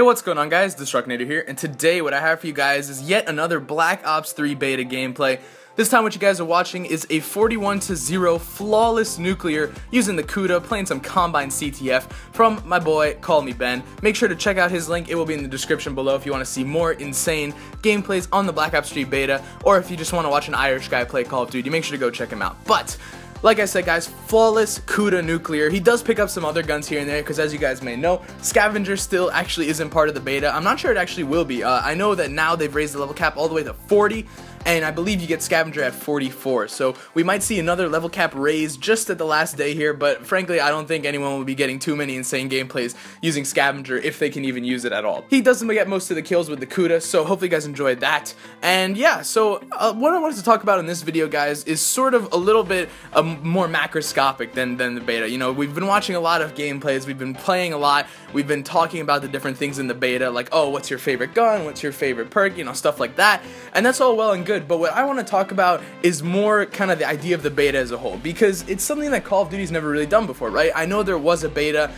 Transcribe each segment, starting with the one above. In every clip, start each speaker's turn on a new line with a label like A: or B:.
A: What's going on, guys? Destructinator here, and today what I have for you guys is yet another Black Ops 3 beta gameplay. This time what you guys are watching is a 41-0 flawless nuclear using the KUDA, playing some Combine CTF from my boy, Call Me Ben. Make sure to check out his link, it will be in the description below if you want to see more insane gameplays on the Black Ops 3 beta, or if you just want to watch an Irish guy play Call of Duty, make sure to go check him out. But like I said, guys, flawless KUDA nuclear. He does pick up some other guns here and there because, as you guys may know, Scavenger still actually isn't part of the beta. I'm not sure it actually will be. I know that now they've raised the level cap all the way to 40, and I believe you get Scavenger at 44. So we might see another level cap raise just at the last day here, but frankly, I don't think anyone will be getting too many insane gameplays using Scavenger if they can even use it at all. He doesn't get most of the kills with the KUDA, so hopefully you guys enjoyed that. And yeah, so what I wanted to talk about in this video, guys, is sort of a little bit more macroscopic than the beta. You know, we've been watching a lot of gameplays, we've been playing a lot, we've been talking about the different things in the beta, like, oh, what's your favorite gun, what's your favorite perk, you know, stuff like that, and that's all well and good, but what I want to talk about is more kind of the idea of the beta as a whole, because it's something that Call of Duty's never really done before, right? I know there was a beta.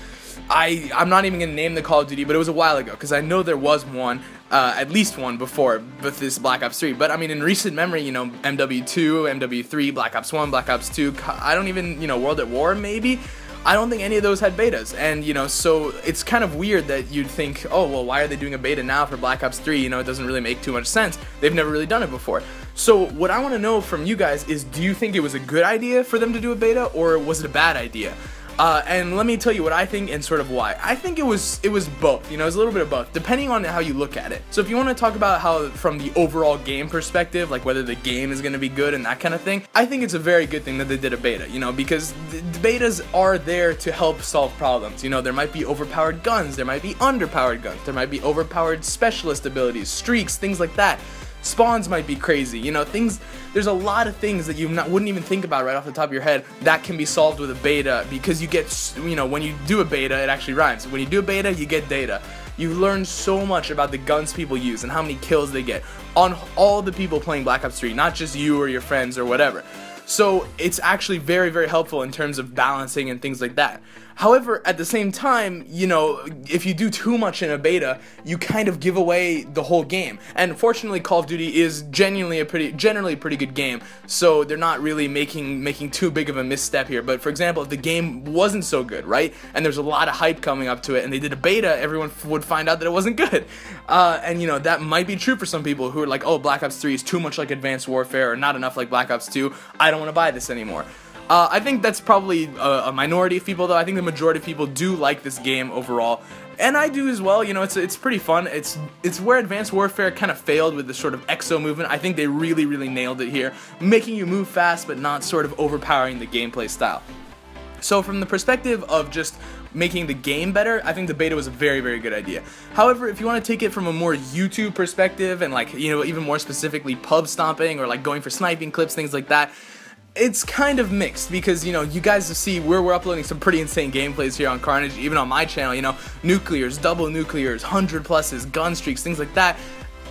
A: I'm not even going to name the Call of Duty, but it was a while ago, because I know there was one, at least one before with this Black Ops 3, but I mean in recent memory, you know, MW2, MW3, Black Ops 1, Black Ops 2, I don't even, you know, World at War maybe? I don't think any of those had betas, and you know, so it's kind of weird that you'd think, oh, well, why are they doing a beta now for Black Ops 3? You know, it doesn't really make too much sense. They've never really done it before. So what I want to know from you guys is, do you think it was a good idea for them to do a beta, or was it a bad idea? And let me tell you what I think and sort of why. I think it was both, you know, it was a little bit of both, depending on how you look at it. So if you want to talk about how, from the overall game perspective, like whether the game is going to be good and that kind of thing, I think it's a very good thing that they did a beta, you know, because the betas are there to help solve problems. You know, there might be overpowered guns, there might be underpowered guns, there might be overpowered specialist abilities, streaks, things like that. Spawns might be crazy, you know, things, there's a lot of things that you wouldn't even think about right off the top of your head that can be solved with a beta, because you get, you know, when you do a beta, it actually rhymes. When you do a beta, you get data. You learn so much about the guns people use and how many kills they get on all the people playing Black Ops 3, not just you or your friends or whatever. So it's actually very, very helpful in terms of balancing and things like that. However, at the same time, you know, if you do too much in a beta, you kind of give away the whole game. And fortunately, Call of Duty is generally a pretty good game, so they're not really making too big of a misstep here. But for example, if the game wasn't so good, right, and there's a lot of hype coming up to it, and they did a beta, everyone would find out that it wasn't good. And you know, that might be true for some people who are like, oh, Black Ops 3 is too much like Advanced Warfare, or not enough like Black Ops 2, I don't want to buy this anymore. I think that's probably a minority of people, though. I think the majority of people do like this game overall, and I do as well. You know, it's pretty fun. It's where Advanced Warfare kind of failed with the sort of exo movement. I think they really nailed it here, making you move fast but not sort of overpowering the gameplay style. So from the perspective of just making the game better, I think the beta was a very, very good idea. However, if you want to take it from a more YouTube perspective and, like, you know, even more specifically pub stomping or like going for sniping clips, things like that, it's kind of mixed, because, you know, you guys see we're uploading some pretty insane gameplays here on Carnage, even on my channel, you know, nuclears, double nuclears, 100 pluses, gun streaks, things like that,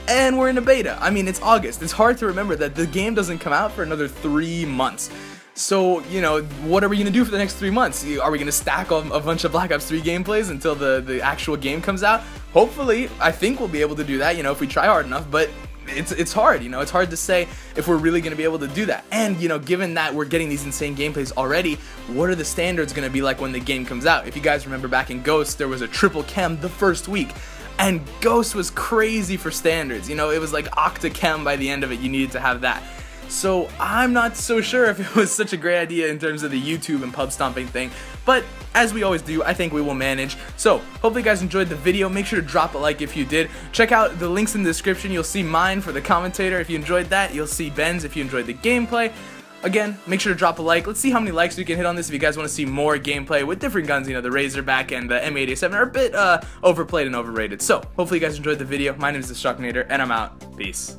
A: and we're in a beta. I mean, it's August. It's hard to remember that the game doesn't come out for another 3 months. So, you know, what are we going to do for the next 3 months? Are we going to stack a bunch of Black Ops 3 gameplays until the actual game comes out? Hopefully, I think we'll be able to do that, you know, if we try hard enough, but it's hard, you know, it's hard to say if we're really going to be able to do that. And, you know, given that we're getting these insane gameplays already, what are the standards going to be like when the game comes out? If you guys remember back in Ghost, there was a triple chem the first week, and Ghost was crazy for standards, you know, it was like octa chem by the end of it, you needed to have that. So I'm not so sure if it was such a great idea in terms of the YouTube and pub stomping thing, but as we always do, I think we will manage. So hopefully you guys enjoyed the video. Make sure to drop a like if you did. Check out the links in the description. You'll see mine for the commentator if you enjoyed that. You'll see Ben's if you enjoyed the gameplay. Again, make sure to drop a like. Let's see how many likes we can hit on this if you guys want to see more gameplay with different guns. You know, the Razorback and the M8A7 are a bit overplayed and overrated. So hopefully you guys enjoyed the video. My name is Destructinator, and I'm out. Peace.